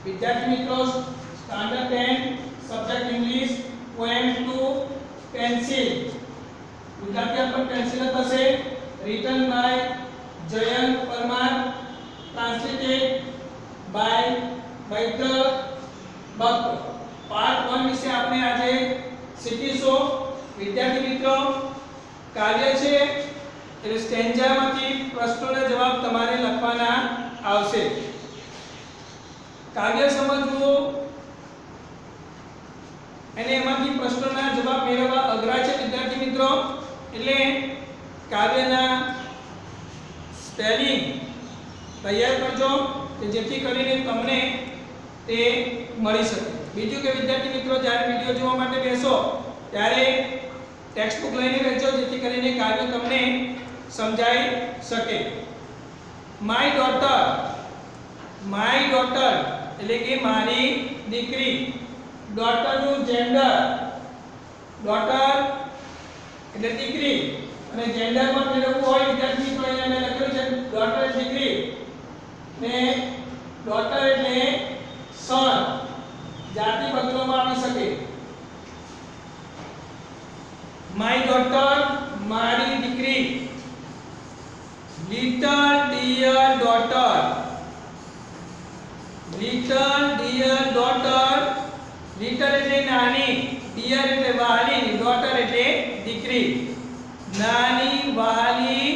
विद्यार्थी मित्रों standard 10 subject English poem 2 pencil विद्यार्थी अपन पेंसिल થશે written by Jayant Parmar translated by Maitra ભક્ત પાર્ટ 1 વિશે આપણે આજે શીખીશું વિદ્યાર્થી મિત્રો કાર્ય છે એટલે સ્ટેન્જામાંથી પ્રશ્નોના જવાબ તમારે લખવાના આવશે કાર્ય સમજવું અને એમાંથી પ્રશ્નોના જવાબ મેળવવા અઘરા છે વિદ્યાર્થી મિત્રો એટલે કાર્યના સ્પેલિંગ તૈયાર કરજો કે જેથી કરીને તમને તે મળી શકે બીજું કે વિદ્યાર્થી મિત્રો જ્યારે વિડિયો જોવા માટે બેસો ત્યારે ટેક્સ્ટ બુક લઈને બેસજો જેથી કરીને કાર્ય તમને સમજાઈ શકે માય ડોટર એટલે કે મારી દીકરી ડોટર નું જેન્ડર ડોટર એટલે દીકરી અને જેન્ડર માં મેળવવું હોય વિદ્યાર્થી મિત્રો અહીંયા મેં લખ્યું છે ડોટર દીકરી ને ડોટર એટલે સન જાતિ બદલવામાં આવી શકે માય ડોટર મારી દીકરી little dear daughter little dear daughter little એટલે નાની ડિયર એટલે વહાલી ડોટર એટલે દીકરી નાની વહાલી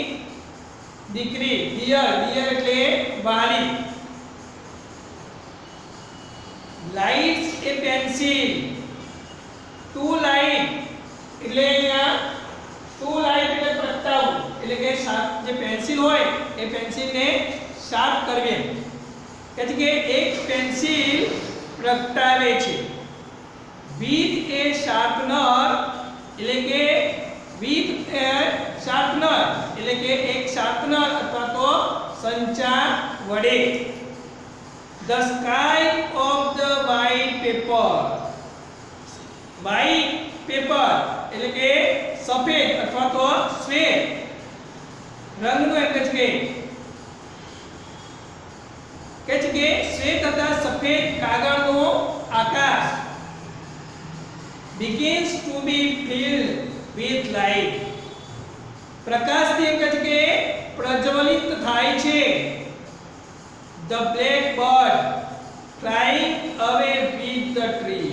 દીકરી ડિયર ડિયર એટલે વહાલી લાઇટ્સ એ પેન્સિલ ટુ લાઇટ એટલે અહીંયા ટુ લાઇટ એટલે પ્રગટાવવું એટલે કે જે પેન્સિલ હોય એ પેન્સિલને શાર્પ કરવી એટલે કે એક પેન્સિલ પ્રગટાવે છે with a sharpener એટલે કે with a sharpener એટલે કે એક શાર્પનર અથવા તો સંચાર વડે the sky of the white paper એટલે કે સફેદ અથવા તો શ્વેત રંગનું એમ કે છે શ્વેત તથા સફેદ કાગળનો આકાશ begins to be filled with light પ્રકાશથી એમ કે પ્રજ્વલિત થાય છે the black bird flying away with the tree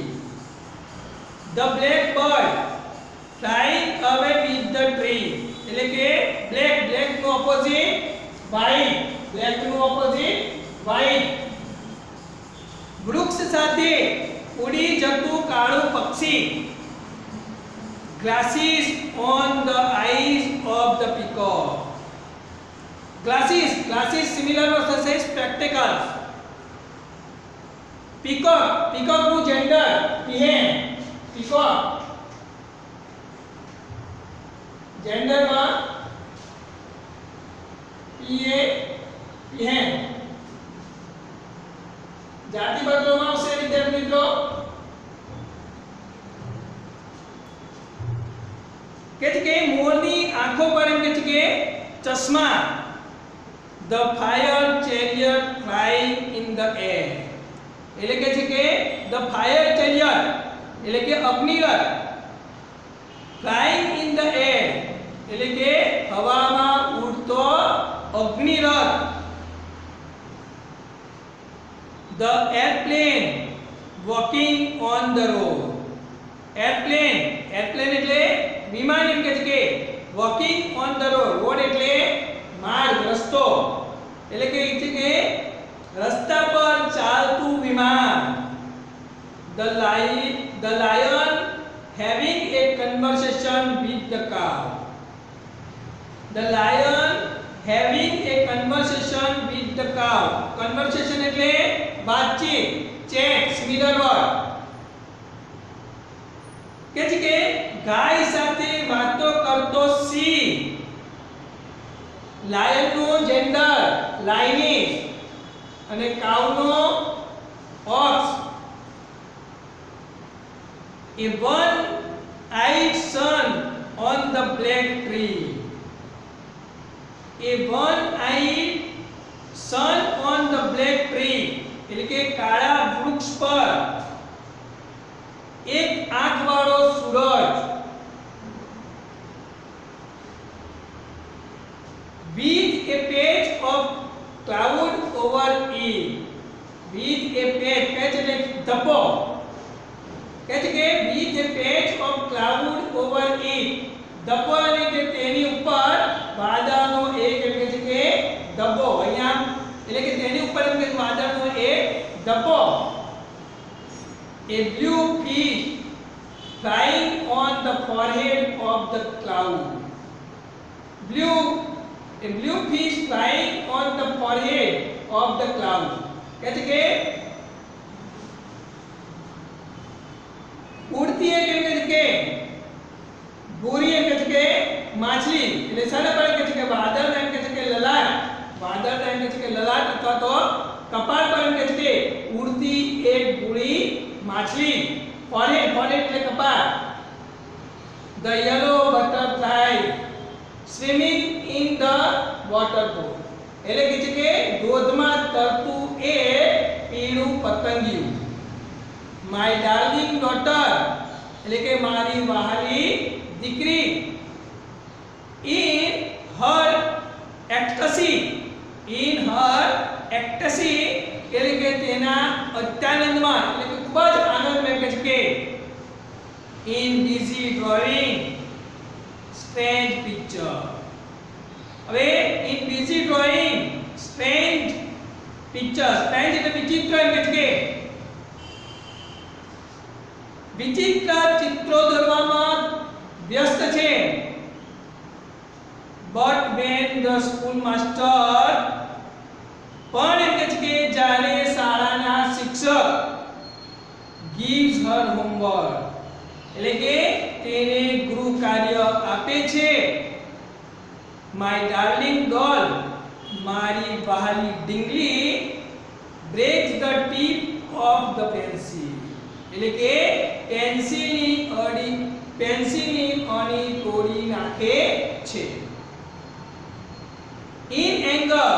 the black bird flying away with the tree એટલે કે black નો ઓપોઝિટ white black નો ઓપોઝિટ white વૃક્ષ સાથે ઉડી જતું કાળું પક્ષી glasses on the eyes of the peacock glasses similar થશે spectacles peacock નું જેન્ડર peahen peacock જેન્ડર માં peahen જાતિ બદલવામાં આવશે વિદ્યાર્થી મિત્રો કે મોરની આંખો પર એમ કે ચશ્મા the fire chariot flying in the air એટલે કે the fire chariot એટલે કે અગ્નિરથ flying in the air એટલે કે હવામાં ઉડતો અગ્નિરથ the airplane walking on the road airplane એટલે વિમાન એમ કે walking on the road એટલે માર્ગ રસ્તો એટલે કે રસ્તા પર ચાલતું વિમાન the lion having a conversation with the cow the lion having a conversation with the cow conversation એટલે વાતચીત chat similar word કે ગાય સાથે વાતો કરતો સિંહ લાયન નો જેન્ડર લાયનિસ અને કાઉ નો ox a one-eyed sun on the black tree a one-eyed sun on the black tree એટલે કે કાળા વૃક્ષ પર એક આંખવાળો સૂરજ with a patch of cloud over it, with a patch એટલે ધબ્બો કહે છે કે with a patch of cloud over it, ધબ્બો એટલે કે તેની ઉપર વાદળનો એક એટલે છે કે ધબ્બો, અહીંયા એટલે કે તેની ઉપર એટલે વાદળનો એક ધબ્બો. A blue fish flying on the forehead of the cloud. A blue fish flying on the forehead of the cloud. કહે છે કે ઉડતી એક એમ કહે છે કે ભૂરી એમ કહે છે કે માછલી એટલે શાના પર કહે છે કે વાદળ એમ કહે છે કે લલાટ, વાદળ એમ કહે છે કે લલાટ અથવા તો કપાળ પર એમ કહે છે કે ઉડતી એક ભૂરી માછલી. forehead એટલે કપાળ. The yellow butterfly swimming in the water pool, એટલે કે છે કે ધોધમાં તરતું એ પીળું પતંગિયું. My darling daughter એટલે કે મારી વહાલી દીકરી. In her ecstasy એટલે કે તેના અત્યાનંદમાં એટલે કે ખૂબ જ આનંદમાં કહે છે કે in busy drawing strange picture. હવે in busy drawing strange picture, strange એટલે વિચિત્ર એમ કહે છે કે વિચિત્ર ચિત્રો દોરવામાં વ્યસ્ત છે. But when the school master પણ એમ કહે છે કે જ્યારે શાળાના શિક્ષક gives her homework એટલે કે તેને ગૃહ કાર્ય આપે છે. My darling doll મારી વહાલી ડીંગલી breaks the tip of the pencil એટલે કે પેન્સિલની અણી તોડી નાખે છે. In anger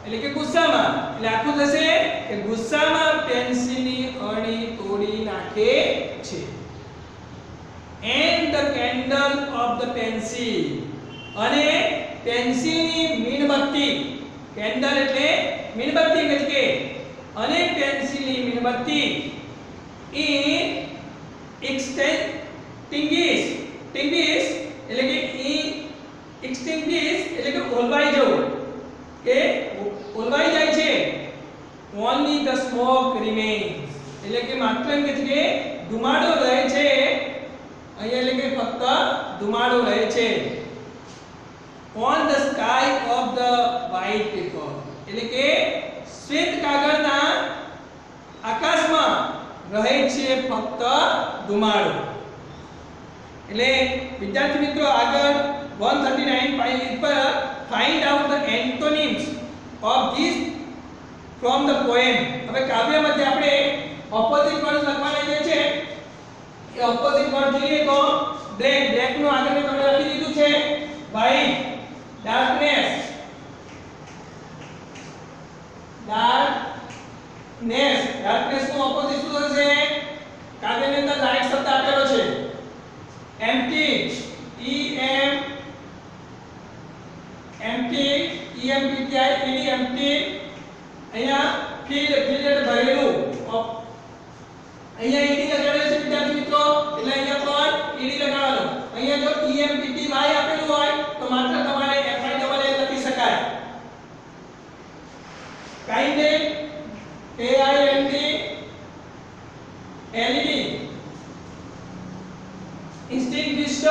એટલે કે ગુસ્સામાં એટલે આખું થશે કે ગુસ્સામાં પેન્સિલની અણી તોડી નાખે છે. And the candle of the pencil અને પેન્સિલની મીણબત્તી, કેન્ડલ એટલે મીણબત્તી કહે છે કે અને પેન્સિલની મીણબત્તી extinguish એટલે કે extinguish એટલે કે ઓલવાઈ જવું કે ઓલવાઈ જાય છે. Only the smoke remains એટલે કે માત્ર એમ કહે છે કે ધુમાડો રહે છે, અહીંયા એટલે કે ફક્ત ધુમાડો રહે છે. On the sky of the white paper એટલે કે શ્વેત કાગળના આકાશમાં રહે છે ફક્ત ધુમાડો. એટલે વિદ્યાર્થી મિત્રો આગળ 139 પેજ પર find out the antonyms of these from the poem. હવે કાવ્યમાંથી આપણે ઓપોઝિટ વર્ડ લખવાના જે છે એ ઓપોઝિટ વર્ડ જોઈએ તો બ્લેક નું આગળ મેં તમને લખી દીધું છે white, darkness નું ઓપોઝિટ શું થશે? કાવ્યની અંદર લાઈટ શબ્દ આપેલો છે empty, empty અહીંયા ફિલ્ડ એટલે ભરેલું, અહીંયા ઈડી લગાડેલું છે વિદ્યાર્થી મિત્રો એટલે અહીંયા પણ ઈડી લગાડવાનું. અહીંયા જો empty આપેલું હોય તો માત્ર તમારે FILL લખી શકાય. kindly KIND LED extinguished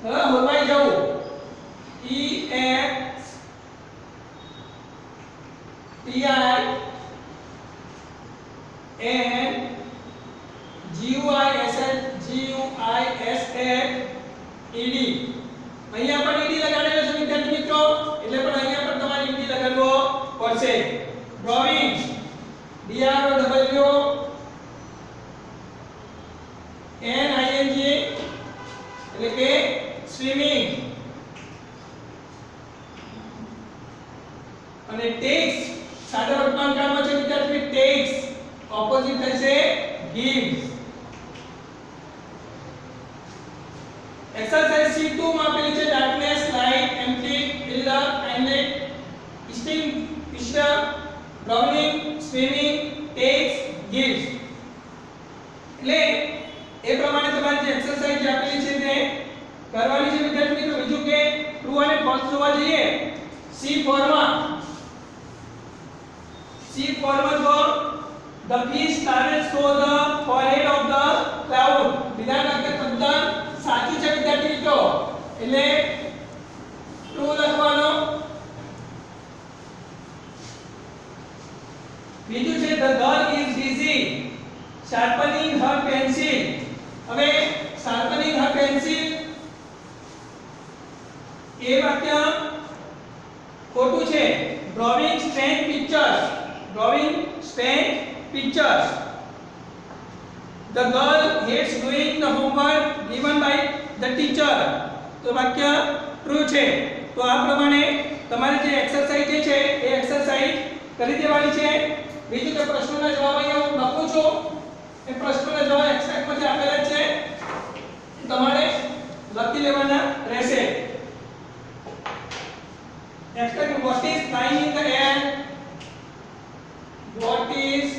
હોલવાઈ જવું EXTINGUISHED અહીંયા પણ ઈડી લગાડેલો છે વિદ્યાર્થી મિત્રો એટલે પણ અહીંયા પણ તમારે ઈડી લગાડવો પડશે. ડ્રોઈંગ DROW NING એટલે કે સ્વિમિંગ અને ટેક્સ્ટ સાદા વર્તમાન કાળ ઓપોઝિટ થશે gives. એક્સરસાઇઝ C2 માં આપેલી છે darkness, light, empty, pillar, planet, extinguisher, drowning, swimming, takes, gives. એટલે એ પ્રમાણે તમારી જે એક્સરસાઇઝ જે આપેલી છે તે કરવાની છે વિદ્યાર્થી મિત્રો. બીજું કે ટ્રુ અને ફોલ્સ જોવા જઈએ C4 માં જો the fish started show the forehead of the cloud. વિધાન વાક્ય તદ્દન સાચું છે વિદ્યાર્થી મિત્રો, એટલે ટ્રુ લખવાનો. બીજું છે the girl is busy sharpening her pencil. હવે sharpening her pencil એ વાક્ય ખોટું છે. drawing strange pictures. The girl hates doing the homework given by the teacher. તો વાક્ય ટ્રુ છે. તો આ પ્રમાણે તમારે જે એક્સરસાઇઝ છે એ એક્સરસાઇઝ કરી દેવાની છે. બીજું કે પ્રશ્નોના જવાબ અહીંયા હું લખું છું. એ પ્રશ્નોના જવાબ એક્સરસાઇઝમાંથી આપેલા છે, તમારે લખી લેવાના રહેશે. Next one, what is flying in the air? What is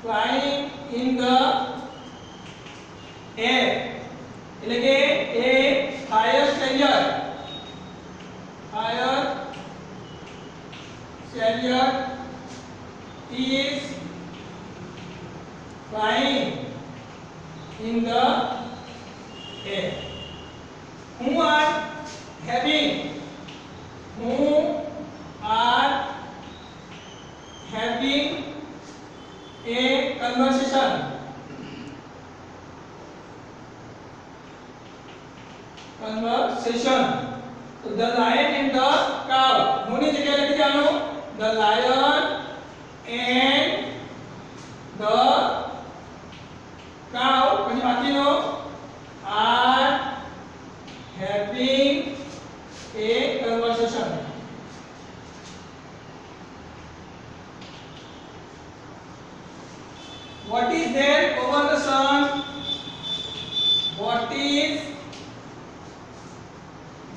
flying in the air? એટલે કે એ fire chariot is flying in the air. Who are having a conversation. So the lion and the cow. Mouni જગ્યાએ લખી દેવાનું the lion and the cow. પછી બાકીનો are having a conversation. What is there over the sun? What is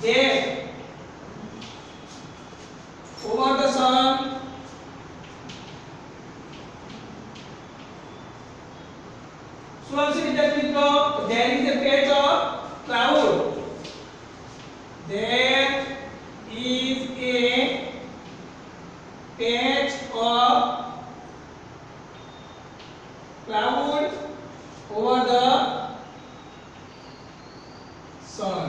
there over the sun? So also વિદ્યાર્થી મિત્રો, there is a patch of cloud. There is a patch of cloud over the sun.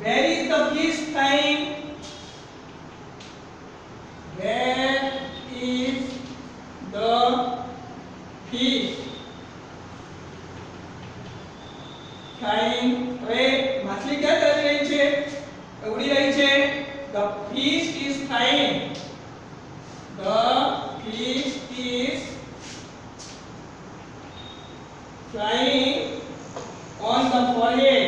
Where is the fish flying? Where is the fish flying? હવે માછલી ક્યાં તરી રહી છે? ઉડી રહી છે. The fish is flying. The fish is flying on the forehead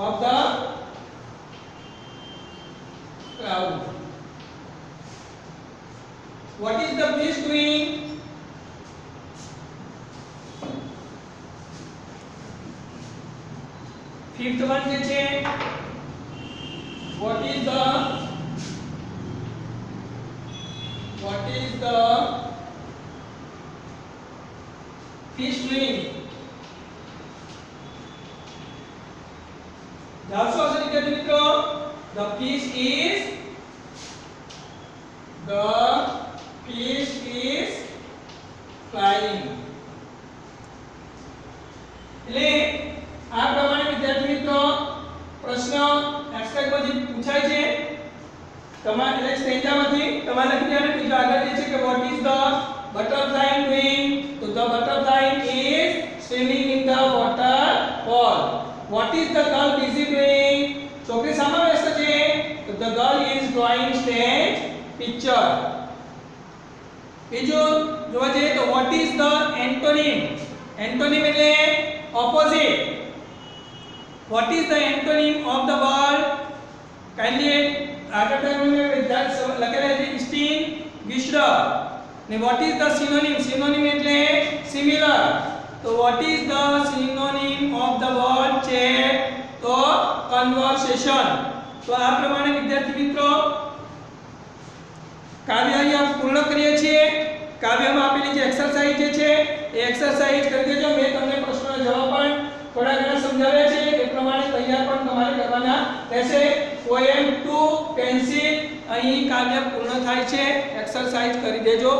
of the cloud. What is the fish doing? Fifth one જે છે what is the fish doing? Also વિદ્યાર્થી મિત્રો, the fish is flying. એટલે આ પ્રમાણે વિદ્યાર્થી મિત્રો પ્રશ્ન એક્સટ્રેક્ટમાં જે પૂછાય છે તમારે એટલે સ્ટેન્જામાંથી તમારે લખી દેવાનું. બીજો આગળ જે છે કે what is the butterfly doing? તો the butterfly is swimming in the waterfall. What is the girl busy doing? છોકરી શામાં વ્યસ્ત છે? તો the girl is drawing strange picture. બીજો જોવા જઈએ તો what is the antonym? Antonym એટલે opposite. What is the antonym of the word? Kindly આગળ તમે વિદ્યાર્થી લખેલા છે extinguished. ને what is the synonym? Synonym એટલે similar. તો what is the synonym of the word chat? તો conversation. તો આ પ્રમાણે વિદ્યાર્થી મિત્રો કાવ્ય અહીંયા પૂર્ણ કરીએ છીએ. કાવ્યમાં આપેલી જે એક્સરસાઇઝ છે એ એક્સરસાઇઝ કરી દેજો. મેં તમને પ્રશ્નોના જવાબ પણ થોડા ઘણા સમજાવ્યા છે એ પ્રમાણે તૈયાર પણ તમારે કરવાના રહેશે. પોએમ 2 પેન્સિલ અહીં કાવ્ય પૂર્ણ થાય છે. એક્સરસાઇઝ કરી દેજો.